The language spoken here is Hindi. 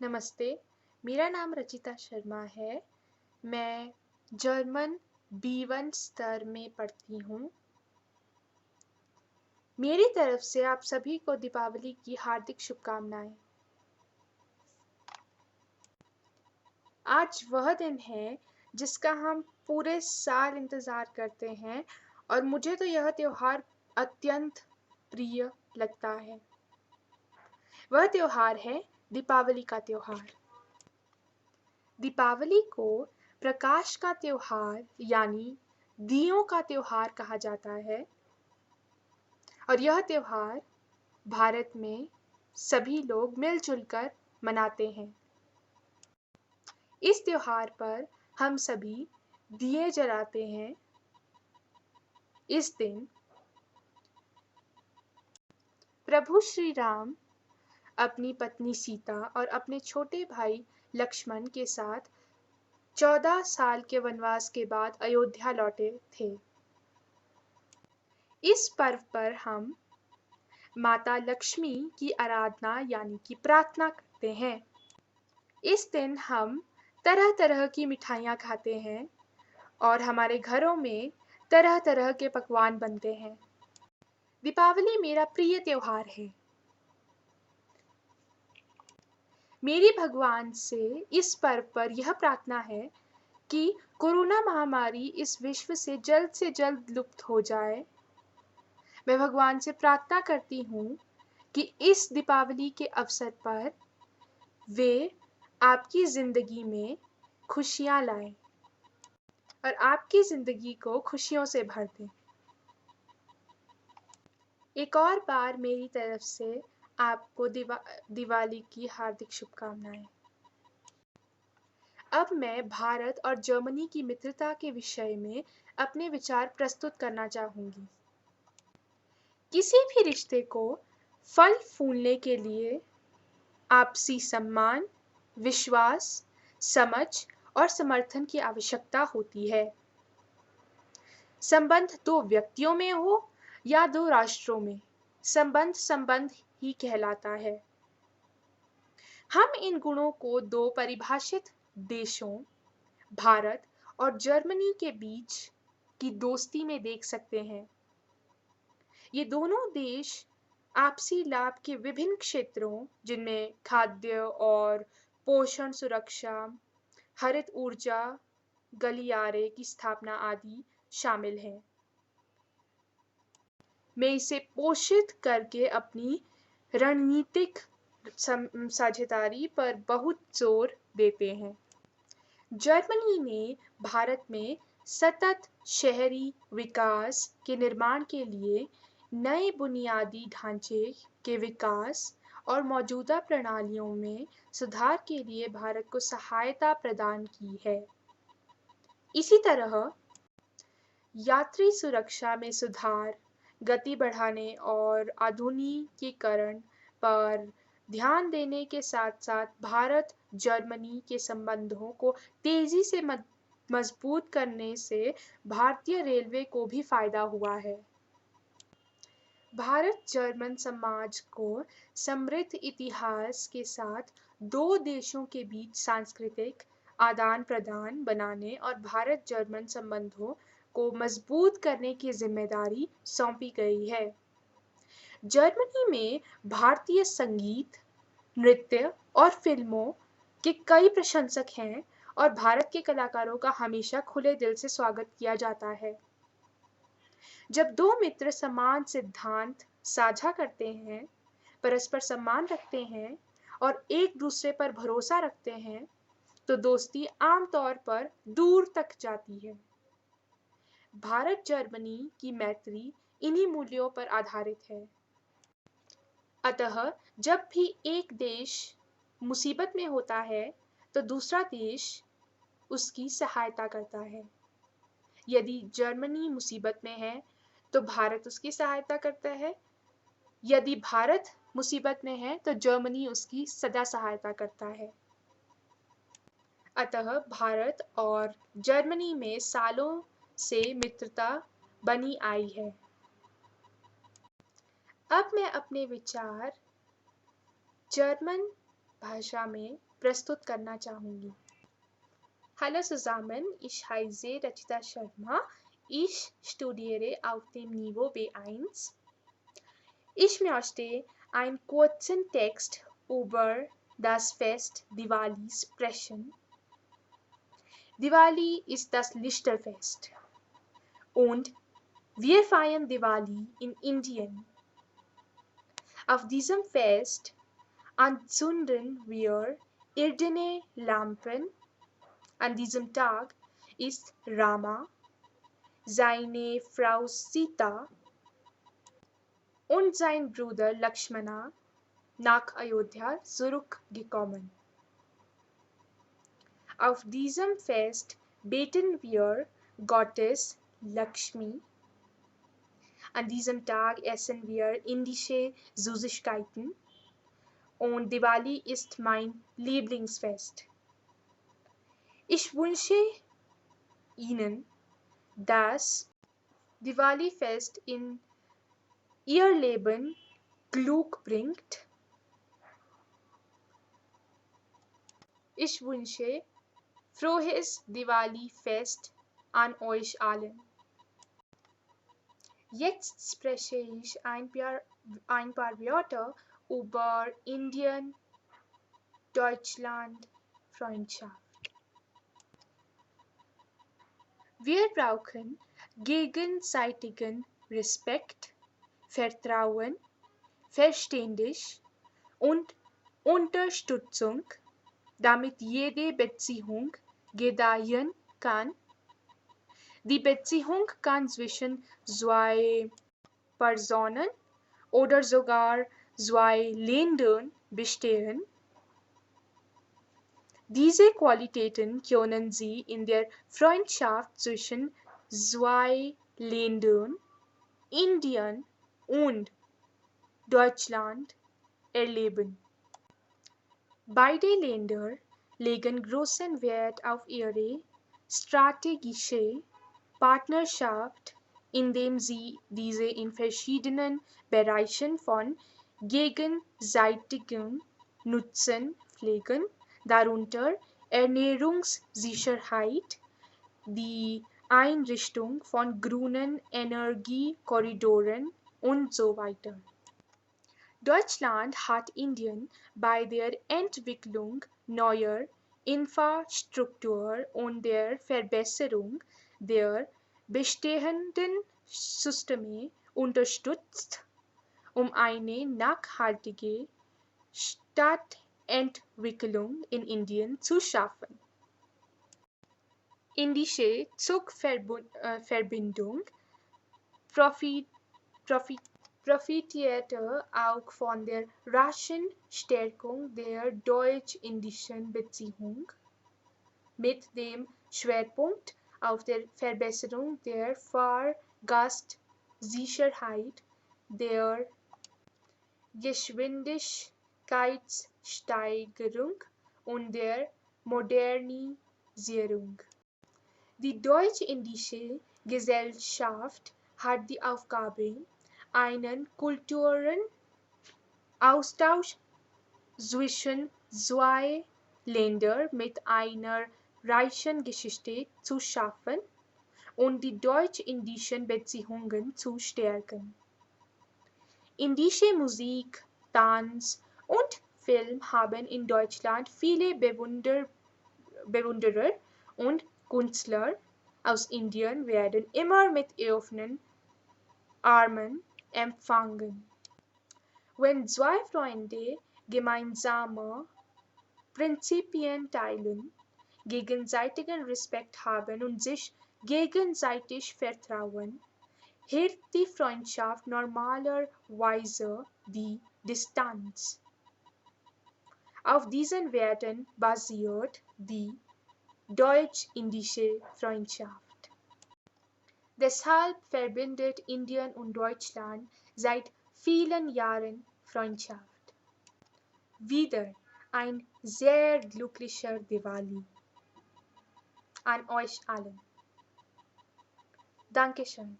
नमस्ते, मेरा नाम रचिता शर्मा है। मैं जर्मन B1 स्तर में पढ़ती हूँ। मेरी तरफ से आप सभी को दीपावली की हार्दिक शुभकामनाएँ। आज वह दिन है जिसका हम पूरे साल इंतज़ार करते हैं और मुझे तो यह त्योहार अत्यंत प्रिय लगता है। वह त्योहार है दीपावली का त्योहार। दीपावली को प्रकाश का त्योहार यानी दियों का त्योहार कहा जाता है और यह त्योहार भारत में सभी लोग मिलजुल कर मनाते हैं। इस त्योहार पर हम सभी दिए जलाते हैं। इस दिन प्रभु श्री राम अपनी पत्नी सीता और अपने छोटे भाई लक्ष्मण के साथ 14 साल के वनवास के बाद अयोध्या लौटे थे। इस पर्व पर हम माता लक्ष्मी की आराधना यानी कि प्रार्थना करते हैं। इस दिन हम तरह-तरह की मिठाइयाँ खाते हैं और हमारे घरों में तरह-तरह के पकवान बनते हैं। दीपावली मेरा प्रिय त्योहार है। मेरी भगवान से इस पर्व पर यह प्रार्थना है कि कोरोना महामारी इस विश्व से जल्द लुप्त हो जाए। मैं भगवान से प्रार्थना करती हूँ कि इस दीपावली के अवसर पर वे आपकी ज़िंदगी में खुशियाँ लाएँ और आपकी ज़िंदगी को खुशियों से भर दें। एक और बार मेरी तरफ से आपको दिवाली की हार्दिक शुभकामनाएँ। अब मैं भारत और जर्मनी की मित्रता के विषय में अपने विचार प्रस्तुत करना चाहूँगी। किसी भी रिश्ते को फल फूलने के लिए आपसी सम्मान, विश्वास, समझ और समर्थन की आवश्यकता होती है। संबंध दो व्यक्तियों में हो या दो राष्ट्रों में, संबंध ही कहलाता है। हम इन गुणों को दो परिभाषित देशों, भारत और जर्मनी के बीच की दोस्ती में देख सकते हैं। ये दोनों देश आपसी लाभ के विभिन्न क्षेत्रों जिनमें खाद्य और पोषण सुरक्षा, हरित ऊर्जा, गलियारे की स्थापना आदि शामिल हैं। में इसे पोषित करके अपनी रणनीतिक साझेदारी पर बहुत जोर देते हैं। जर्मनी ने भारत में सतत शहरी विकास के निर्माण के लिए नए बुनियादी ढांचे के विकास और मौजूदा प्रणालियों में सुधार के लिए भारत को सहायता प्रदान की है। इसी तरह यात्री सुरक्षा में सुधार, गति बढ़ाने और आधुनिकीकरण पर ध्यान देने के साथ-साथ भारत-जर्मनी के संबंधों को तेज़ी से मजबूत करने से भारतीय रेलवे को भी फ़ायदा हुआ है। भारत-जर्मन समाज को समृद्ध इतिहास के साथ दो देशों के बीच सांस्कृतिक आदान-प्रदान बनाने और भारत-जर्मन संबंधों को मजबूत करने की ज़िम्मेदारी सौंपी गई है। जर्मनी में भारतीय संगीत, नृत्य और फ़िल्मों के कई प्रशंसक हैं और भारत के कलाकारों का हमेशा खुले दिल से स्वागत किया जाता है। जब दो मित्र समान सिद्धांत साझा करते हैं, परस्पर सम्मान रखते हैं और एक दूसरे पर भरोसा रखते हैं, तो दोस्ती आम तौर पर दूर तक जाती है। भारत-जर्मनी की मैत्री इन्हीं मूल्यों पर आधारित है। अतः जब भी एक देश मुसीबत में होता है, तो दूसरा देश उसकी सहायता करता है। यदि जर्मनी मुसीबत में है, तो भारत उसकी सहायता करता है। यदि भारत मुसीबत में है, तो जर्मनी उसकी सदा सहायता करता है। अतः भारत और जर्मनी में सालों से मित्रता बनी आई है। अब मैं अपने विचार जर्मन भाषा में प्रस्तुत करना चाहूँगी। Hallo zusammen, ich heiße Rachita Sharma. Ich studiere auf dem Niveau B1. Ich möchte einen kurzen Text über das Fest Diwali sprechen. Diwali ist das Lichterfest und wir feiern Diwali in Indien. Auf diesem Fest anzünden wir irdene Lampen. An diesem Tag ist Rama, seine Frau Sita und sein Bruder Lakshmana nach Ayodhya zurückgekommen. Auf diesem Fest beten wir Gottes Lakshmi. An diesem Tag essen wir indische Süßigkeiten und Diwali ist mein Lieblingsfest. Ich wünsche Ihnen, dass Diwali-Fest in Ihr Leben Glück bringt. Ich wünsche frohes Diwali-Fest an euch allen. Jetzt spreche ich ein paar Wörter über Indien-Deutschland-Freundschaft. Wir brauchen gegenseitigen Respekt, Vertrauen, Verständnis und Unterstützung, damit jede Beziehung gedeihen kann. Die Beziehung kann zwischen zwei Personen oder sogar zwei Ländern bestehen. Diese Qualitäten können Sie in der Freundschaft zwischen zwei Ländern, Indien und Deutschland, erleben. Beide Länder legen großen Wert auf ihre strategische Partnerschaft, indem sie diese in verschiedenen Bereichen von gegenseitigem Nutzen pflegen, darunter Ernährungssicherheit, die Einrichtung von grünen Energiekorridoren und so weiter. Deutschland hat Indien bei der Entwicklung neuer Infrastruktur und der Verbesserung der bestehenden Systeme unterstützt, um eine nachhaltige Stadtentwicklung in Indien zu schaffen. Indische Zugverbindung profitierte auch von der raschen Stärkung der deutsch-indischen Beziehung mit dem Schwerpunkt auf der Verbesserung der Fahrgastsicherheit, der Geschwindigkeitssteigerung und der Modernisierung. Die deutsch-indische Gesellschaft hat die Aufgabe, einen Kulturenaustausch zwischen zwei Ländern mit einer reichen Geschichte zu schaffen und die deutsch-indischen Beziehungen zu stärken. Indische Musik, Tanz und Film haben in Deutschland viele Bewunderer und Künstler aus Indien werden immer mit offenen Armen empfangen. Wenn zwei Freunde gemeinsame Prinzipien teilen, gegenseitigen Respekt haben und sich gegenseitig vertrauen, hält die Freundschaft normalerweise die Distanz. Auf diesen Werten basiert die deutsch-indische Freundschaft. Deshalb verbindet Indien und Deutschland seit vielen Jahren Freundschaft. Wieder ein sehr glücklicher Diwali an euch allen. Dankeschön.